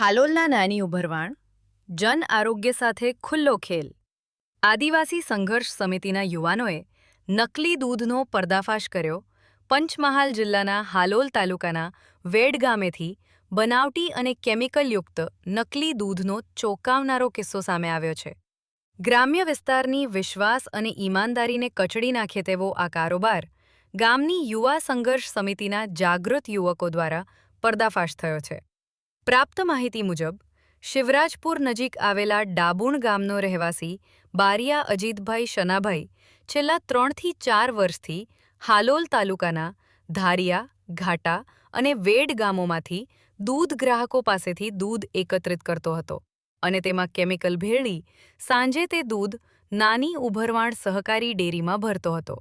હાલોલના નાની ઉભરવાણ જન આરોગ્ય સાથે ખુલ્લો ખેલ આદિવાસી સંઘર્ષ સમિતિના યુવાનોએ નકલી દૂધનો પર્દાફાશ કર્યો. પંચમહાલ જિલ્લાના હાલોલ તાલુકાના વેડ ગામેથી બનાવટી અને કેમિકલયુક્ત નકલી દૂધનો ચોંકાવનારો કિસ્સો સામે આવ્યો છે. ગ્રામ્ય વિસ્તારની વિશ્વાસ અને ઈમાનદારીને કચડી નાખે તેવો આ કારોબાર ગામની યુવા સંઘર્ષ સમિતિના જાગૃત યુવકો દ્વારા પર્દાફાશ થયો છે. પ્રાપ્ત માહિતી મુજબ શિવરાજપુર નજીક આવેલા ડાબુણ ગામનો રહેવાસી બારિયા અજીતભાઈ શનાભાઈ છેલ્લા 3 થી 4 વર્ષથી હાલોલ તાલુકાના ધારિયા, ઘાટા અને વેડ ગામોમાંથી દૂધ ગ્રાહકો પાસેથી દૂધ એકત્રિત કરતો હતો અને તેમાં કેમિકલ ભેળવી સાંજે તે દૂધ નાની ઉભરવાણ સહકારી ડેરીમાં ભરતો હતો.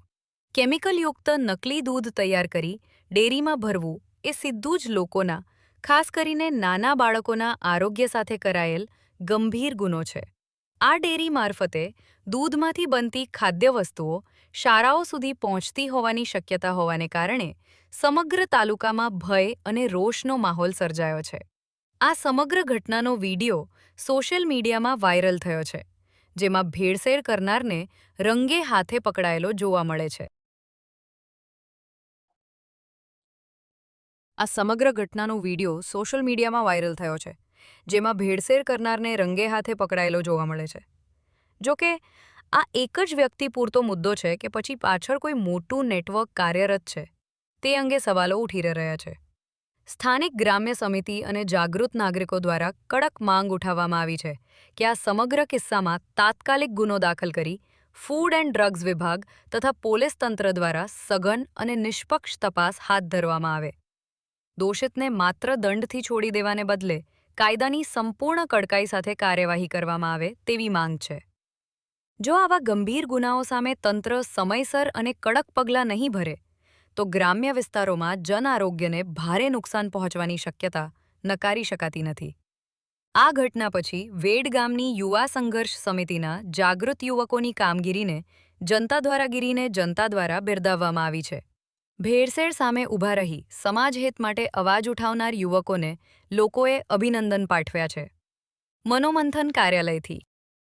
કેમિકલયુક્ત નકલી દૂધ તૈયાર કરી ડેરીમાં ભરવું એ સીધું જ લોકોના, ખાસ કરીને નાના બાળકોના આરોગ્ય સાથે કરાયેલ ગંભીર ગુનો છે. આ ડેરી મારફતે દૂધમાંથી બનતી ખાદ્ય વસ્તુઓ શાળાઓ સુધી પહોંચતી હોવાની શક્યતા હોવાને કારણે સમગ્ર તાલુકામાં ભય અને રોષનો માહોલ સર્જાયો છે. આ સમગ્ર ઘટનાનો વિડિયો સોશિયલ મીડિયામાં વાયરલ થયો છે, જેમાં ભેળસેળ કરનારને રંગે હાથે પકડાયેલો જોવા મળે છે. આ સમગ્ર ઘટનાનો વિડિયો સોશિયલ મીડિયામાં વાયરલ થયો છે, જેમાં ભેળસેળ કરનારને રંગે હાથે પકડાયેલો જોવા મળે છે. જો કે આ એક જ વ્યક્તિ પૂરતો મુદ્દો છે કે પછી પાછળ કોઈ મોટું નેટવર્ક કાર્યરત છે, તે અંગે સવાલો ઉઠી રહ્યા છે. સ્થાનિક ગ્રામ્ય સમિતિ અને જાગૃત નાગરિકો દ્વારા કડક માંગ ઉઠાવવામાં આવી છે કે આ સમગ્ર કિસ્સામાં તાત્કાલિક ગુનો દાખલ કરી ફૂડ એન્ડ ડ્રગ્સ વિભાગ તથા પોલીસ તંત્ર દ્વારા સઘન અને નિષ્પક્ષ તપાસ હાથ ધરવામાં આવે. દોષિતને માત્ર દંડથી છોડી દેવાને બદલે કાયદાની સંપૂર્ણ કડકાઈ સાથે કાર્યવાહી કરવામાં આવે તેવી માંગ છે. જો આવા ગંભીર ગુનાઓ સામે તંત્ર સમયસર અને કડક પગલાં નહીં ભરે તો ગ્રામ્ય વિસ્તારોમાં જન આરોગ્યને ભારે નુકસાન પહોંચવાની શક્યતા નકારી શકાતી નથી. આ ઘટના પછી વેડ ગામની યુવા સંઘર્ષ સમિતિના જાગૃત યુવકોની કામગીરીને જનતા દ્વારા બિરદાવવામાં આવી છે. ભેળસેળ સામે ઊભા રહી સમાજહિત માટે અવાજ ઉઠાવનાર યુવકોને લોકોએ અભિનંદન પાઠવ્યા છે. મનોમંથન કાર્યાલયથી